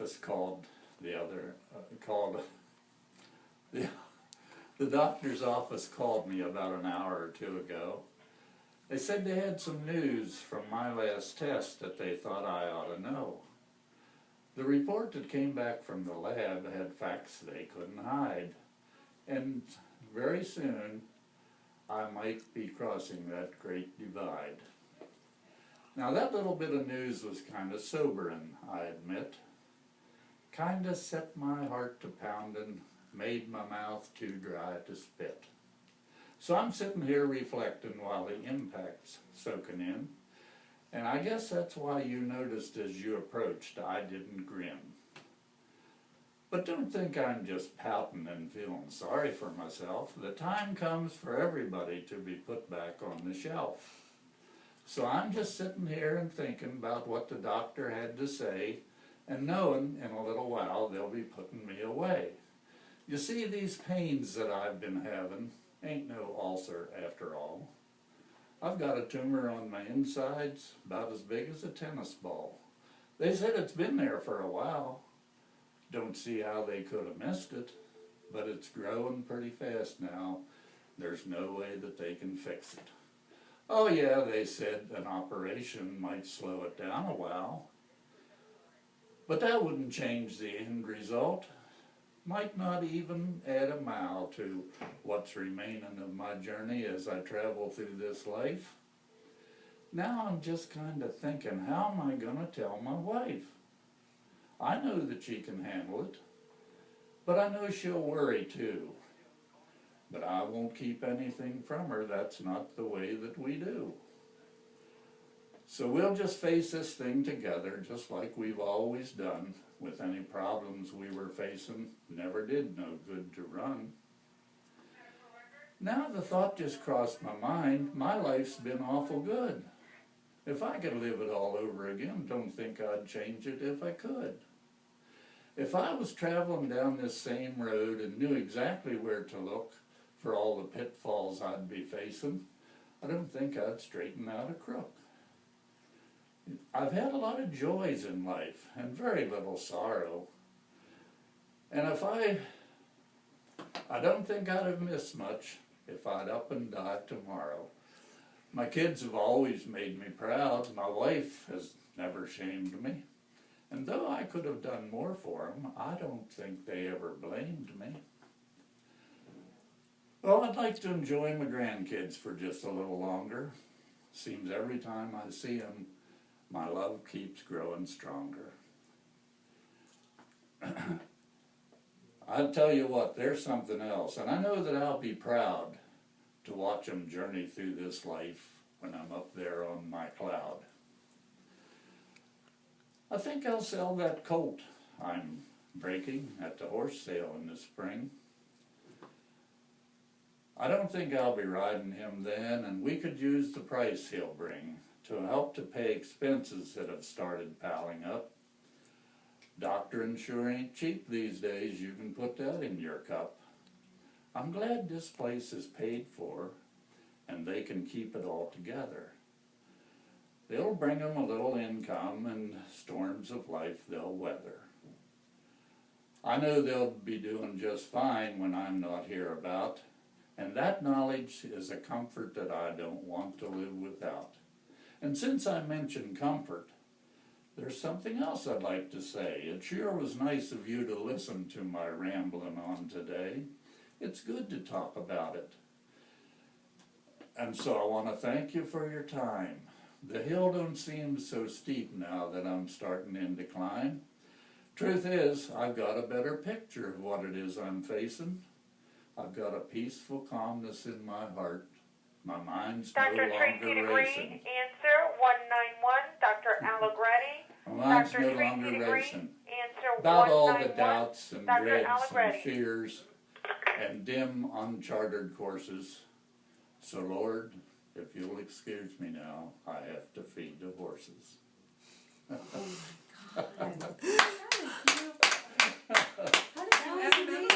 office called the doctor's office called me about an hour or two ago. They said they had some news from my last test that they thought I ought to know. The report that came back from the lab had facts they couldn't hide, and very soon I might be crossing that great divide. Now that little bit of news was kind of sobering, I admit. Kind of set my heart to pounding, made my mouth too dry to spit. So I'm sitting here reflecting while the impact's soaking in, and I guess that's why you noticed as you approached I didn't grin. But don't think I'm just pouting and feeling sorry for myself. The time comes for everybody to be put back on the shelf. So I'm just sitting here and thinking about what the doctor had to say, and knowing in a little while they'll be putting me away. You see, these pains that I've been having ain't no ulcer after all. I've got a tumor on my insides about as big as a tennis ball. They said it's been there for a while. Don't see how they could have missed it, but it's growing pretty fast now. There's no way that they can fix it. Oh yeah, they said an operation might slow it down a while, but that wouldn't change the end result. Might not even add a mile to what's remaining of my journey as I travel through this life. Now I'm just kind of thinking, how am I going to tell my wife? I know that she can handle it, but I know she'll worry too. But I won't keep anything from her. That's not the way that we do. So we'll just face this thing together, just like we've always done. With any problems we were facing, never did no good to run. Now the thought just crossed my mind, my life's been awful good. If I could live it all over again, don't think I'd change it if I could. If I was traveling down this same road and knew exactly where to look for all the pitfalls I'd be facing, I don't think I'd straighten out a crook. I've had a lot of joys in life and very little sorrow. And if I don't think I'd have missed much if I'd up and die tomorrow. My kids have always made me proud. My wife has never shamed me. And though I could have done more for them, I don't think they ever blamed me. Well, I'd like to enjoy my grandkids for just a little longer. Seems every time I see them, my love keeps growing stronger. I'll tell you what, there's something else, and I know that I'll be proud to watch them journey through this life when I'm up there on my cloud. I think I'll sell that colt I'm breaking at the horse sale in the spring. I don't think I'll be riding him then, and we could use the price he'll bring to help to pay expenses that have started piling up. Doctoring sure ain't cheap these days, you can put that in your cup. I'm glad this place is paid for, and they can keep it all together. They'll bring them a little income, and storms of life they'll weather. I know they'll be doing just fine when I'm not here about, and that knowledge is a comfort that I don't want to live without. And since I mentioned comfort, there's something else I'd like to say. It sure was nice of you to listen to my rambling on today. It's good to talk about it. And so I want to thank you for your time. The hill don't seem so steep now that I'm starting in decline. Truth is, I've got a better picture of what it is I'm facing. I've got a peaceful calmness in my heart. My mind's no longer racing. Answer 191, Dr. Allegretti. My mind's Dr. no Tracy longer Degree, racing. Answer About all the 191, doubts and Dr. dreads and Allegretti. fears and dim uncharted courses. So Lord, if you'll excuse me now, I have to feed the horses. Oh my God. That is beautiful. How did that was amazing.